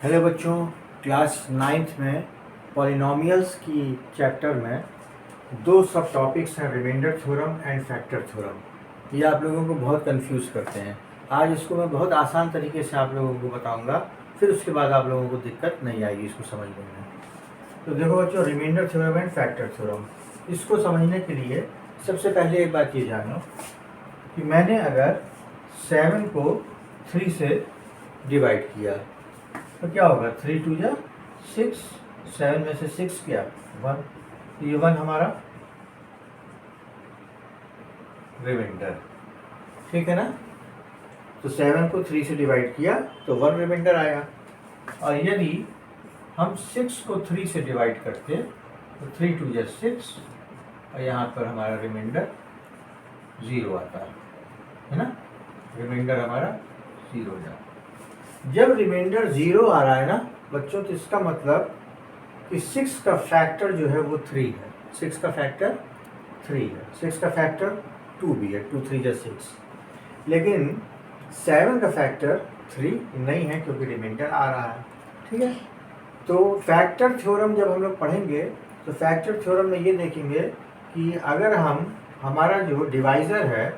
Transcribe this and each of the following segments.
Hello बच्चों, class ninth में polynomials की चैप्टर में दो सब टॉपिक्स हैं, remainder theorem and factor theorem. ये आप लोगों को बहुत कंफ्यूज करते हैं। आज इसको मैं बहुत आसान तरीके से आप लोगों को बताऊंगा, फिर उसके बाद आप लोगों को दिक्कत नहीं आएगी इसको समझने में। तो देखो बच्चों, remainder theorem and factor theorem, इसको समझने के लिए सबसे पहले एक बात ये जानो कि मैंने अगर 7 को 3 से डिवाइड किया तो क्या होगा, 3 2 जा 6, 7 में से 6 क्या 1, तो ये 1 हमारा रिमाइंडर, ठीक है ना। तो 7 को 3 से डिवाइड किया तो 1 रिमाइंडर आया। और यदि हम 6 को 3 से डिवाइड करते तो 3 2 जा 6 और यहाँ पर हमारा रिमाइंडर 0 आता है ना। रिमाइंडर हमारा 0 जा, जब रिमाइंडर 0 आ रहा है ना बच्चों, तो इसका मतलब कि 6 का फैक्टर जो है वो 3 है। 6 का फैक्टर 3 है, 6 का फैक्टर 2 भी है, 2 3 जा 6। लेकिन 7 का फैक्टर 3 नहीं है क्योंकि रिमाइंडर आ रहा है, ठीक है। तो फैक्टर थ्योरम जब हम लोग पढ़ेंगे तो फैक्टर थ्योरम में ये देखेंगे कि अगर हमारा जो डिवाइज़र है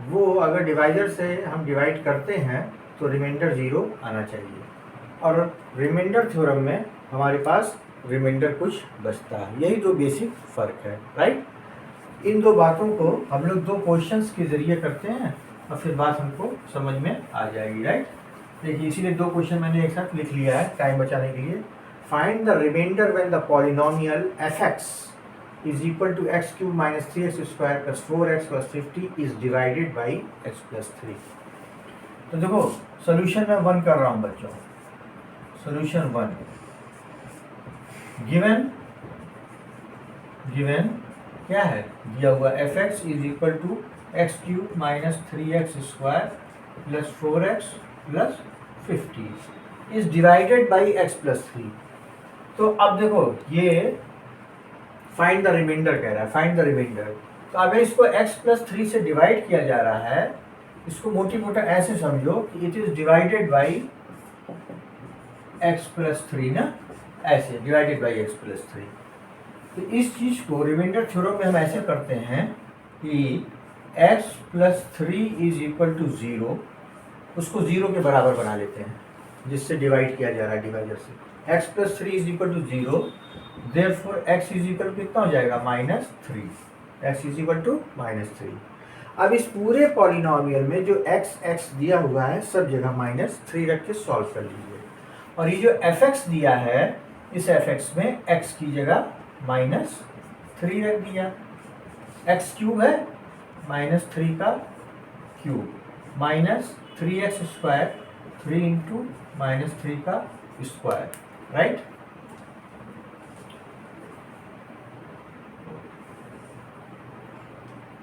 वो अगर डिवाइज़र से हम डिवाइड करते हैं तो रिमाइंडर 0 आना चाहिए, और रिमाइंडर थ्योरम में हमारे पास रिमाइंडर कुछ बचता है। यही दो बेसिक फ़र्क है, राइट। इन दो बातों को हम लोग दो क्वेश्चंस के ज़रिए करते हैं और फिर बात हमको समझ में आ जाएगी, राइट। देखिए, इसीलिए दो क्वेश्चन मैंने एक साथ लिख लिया है टाइम बचाने के लिए। Find the remainder when the polynomial fx is equal to x cube minus 3x square plus 4x plus 50 is divided by x plus 3। तो देखो, सॉल्यूशन में 1 कर रहा हूँ बच्चों। सॉल्यूशन 1, गिवन क्या है, दिया हुआ fx is equal to x cube minus 3x square plus 4x plus 50 is divided by x plus 3। तो अब देखो, ये फाइंड द रिमाइंडर कह रहा है, फाइंड द रिमाइंडर। तो अगर इसको x प्लस 3 से डिवाइड किया जा रहा है, इसको मोटी मोटा ऐसे समझो कि it is divided by x plus 3 ना, ऐसे डिवाइडेड बाई x प्लस 3। तो इस चीज को रिमाइंडर थ्योरम में हम ऐसे करते हैं कि x plus 3 is equal to 0, उसको 0 के बराबर बना लेते हैं जिससे डिवाइड किया जा रहा है डिवाइडर से। x plus 3 is equal to 0, therefore x is equal to कितना हो जाएगा, -3। x is equal to -3। अब इस पूरे पॉलिनोमियल में जो x दिया हुआ है सब जगह -3 रख के सॉल्व कर लीजिए। और ये जो fx दिया है, इस fx में x की जगह -3 रख दिया। x क्यूब है, -3 का cube, minus 3x square, 3 into -3 का square, right.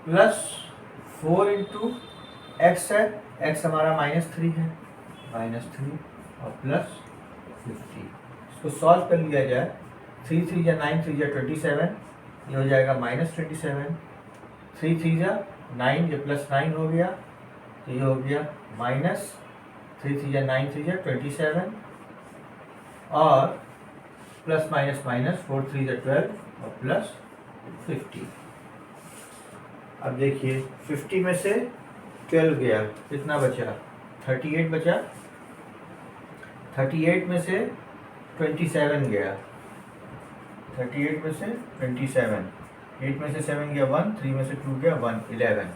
Plus 4 into x है, x हमारा -3 है, -3 और प्लस 50। इसको सॉल्व कर लिया जाए, 3 3 जा 9, 3 जा 27, ये हो जाएगा -27। 3 3 जा 9, ये प्लस 9 हो गया, तो ये हो गया -3 3 जा 9, 3 जा 27 और प्लस माइनस माइनस 4 3 जा 12 और प्लस 50। अब देखिए, 50 में से 12 गया, कितना बचा, 38 बचा। 38 में से 27 गया, 38 में से 27, 8 में से 7 गया 1, 3 में से 2 गया 1, 11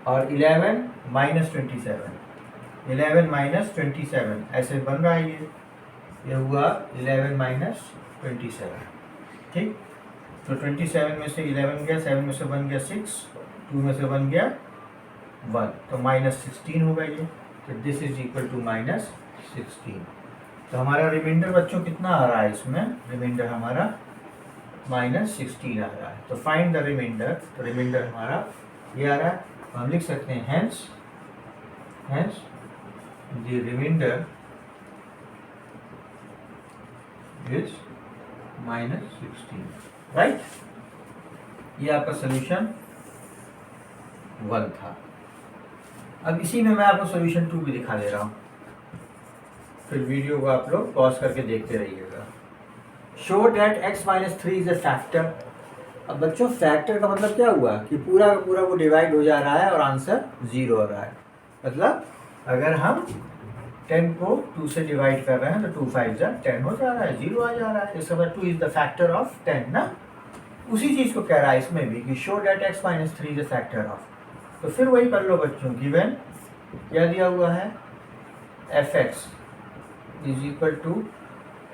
और 11 माइनस 27, 11 माइनस 27 ऐसे बन रहा है। ये हुआ 11 माइनस 27, ठीक। तो 27 में से 11 गया, 7 में से 1 गया 6, 2 में से 1 गया 1, तो -16 होगा ये। तो दिस इज इक्वल टू -16। तो हमारा रिमाइंडर बच्चों कितना आ रहा है, इसमें रिमाइंडर हमारा -16 आ रहा है। तो फाइंड द रिमाइंडर, तो रिमाइंडर हमारा ये आ रहा है। हम लिख सकते हैं hence the remainder is -16, right. ये आपका सोल्यूशन 1 था। अब इसी में मैं आपको सोल्यूशन 2 भी दिखा दे रहा हूँ। फिर वीडियो को आप लोग पॉज करके देखते रहिएगा। Show that x minus 3 is a factor. अब बच्चों फैक्टर का मतलब क्या हुआ कि पूरा का पूरा वो डिवाइड हो जा रहा है और आंसर 0 आ रहा है। मतलब अगर हम 10 को 2 से डिवाइड कर रहे हैं तो 2 5 जा 10 हो जा रहा है, 0 आ जा रहा है। इसका मतलब 2 इज द फैक्टर ऑफ 10 ना। उसी चीज़ को कह रहा है इसमें भी कि show that x minus 3 is a factor of. तो फिर वही कर लो बच्चों, गिवन क्या दिया हुआ है, fx is equal to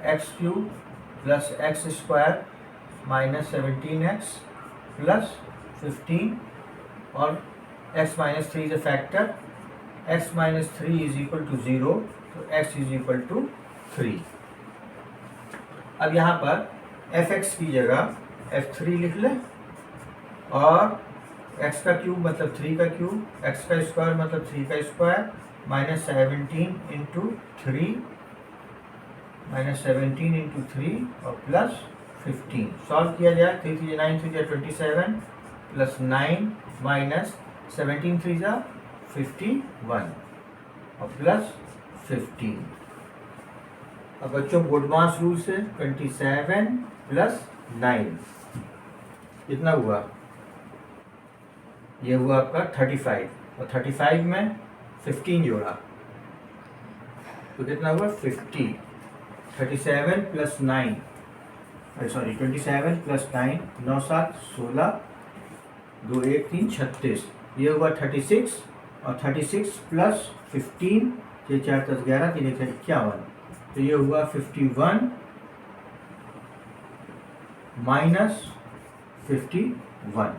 x cube plus x square minus 17x plus 15 और x minus 3 is a factor, x minus 3 is equal to 0, तो x इज इक्वल टू 3। अब यहाँ पर fx की जगह f3 लिख लें और x का क्यूब मतलब 3 का क्यूब, x का स्क्वायर मतलब 3 का square minus 17 into 3 minus 17 into 3 और प्लस 15। सॉल्व किया जाए 3 3 9 3 27 प्लस 9 माइनस 17 3 जा 51 और प्लस 15। अब बच्चों बोडमास रूल से 27 प्लस 9 कितना हुआ, ये हुआ आपका 35 और 35 में 15 जोड़ा तो कितना हुआ 50। 37 प्लस 9 सॉरी 27 प्लस 9 9 7 16 2 1 3 36, ये हुआ 36 और 36 प्लस 15 6 4 10 11 3 1 51, तो ये हुआ 51 माइनस 51।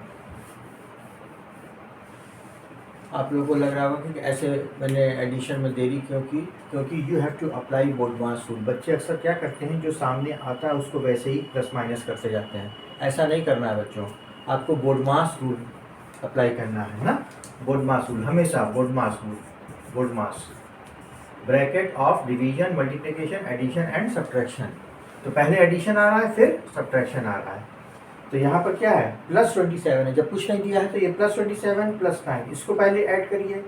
आप लोगों को लग रहा होगा कि ऐसे मैंने एडिशन में देरी क्योंकि you have to apply BODMAS rule. बच्चे अक्सर क्या करते हैं, जो सामने आता है उसको वैसे ही प्लस माइनस करते जाते हैं। ऐसा नहीं करना है बच्चों, आपको बोडमास रूल अप्लाई करना है ना। बोडमास रूल हमेशा, BODMAS bracket of division multiplication addition and subtraction. तो पहले एडिशन आ रहा है फिर सब्ट्रैक्शन आ रहा है। तो यहाँ पर क्या है प्लस 27 है, जब कुछ नहीं दिया है तो ये प्लस 27 प्लस 9 इसको पहले ऐड करिए,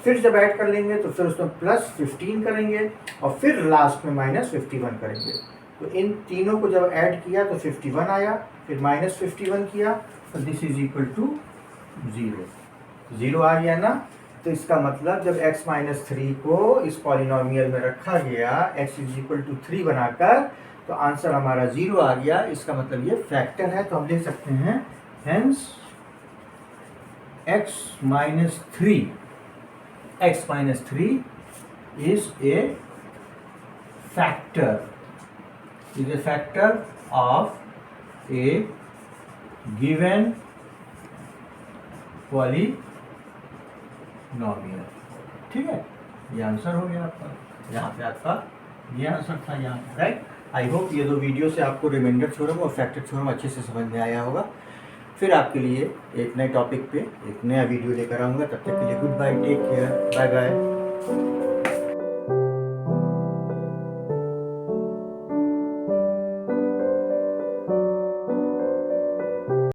फिर जब ऐड कर लेंगे तो फिर उसमें प्लस 15 करेंगे और फिर लास्ट में माइनस 51 करेंगे। तो इन तीनों को जब ऐड किया तो 51 आया, फिर माइनस 51 किया तो दिस इज इक्वल टू 0 आ गया ना। तो इसका मतलब जब x माइनस 3 को इस पॉलिनोमियल में रखा गया x इज इक्वल टू 3 बनाकर, तो आंसर हमारा 0 आ गया। इसका मतलब ये फैक्टर है, तो हम लिख सकते हैं hence x minus 3 is a factor of A given polynomial. ठीक है, ये आंसर हो गया आपका, यहाँ पे आपका ये आंसर था यहाँ पे, राइट। आई होप ये दो वीडियो से आपको रिमाइंडर थ्योरम और फैक्टर थ्योरम अच्छे से समझ में आया होगा। फिर आपके लिए एक नए टॉपिक पे एक नया वीडियो लेकर आऊँगा। तब तक के लिए goodbye, take care, bye bye.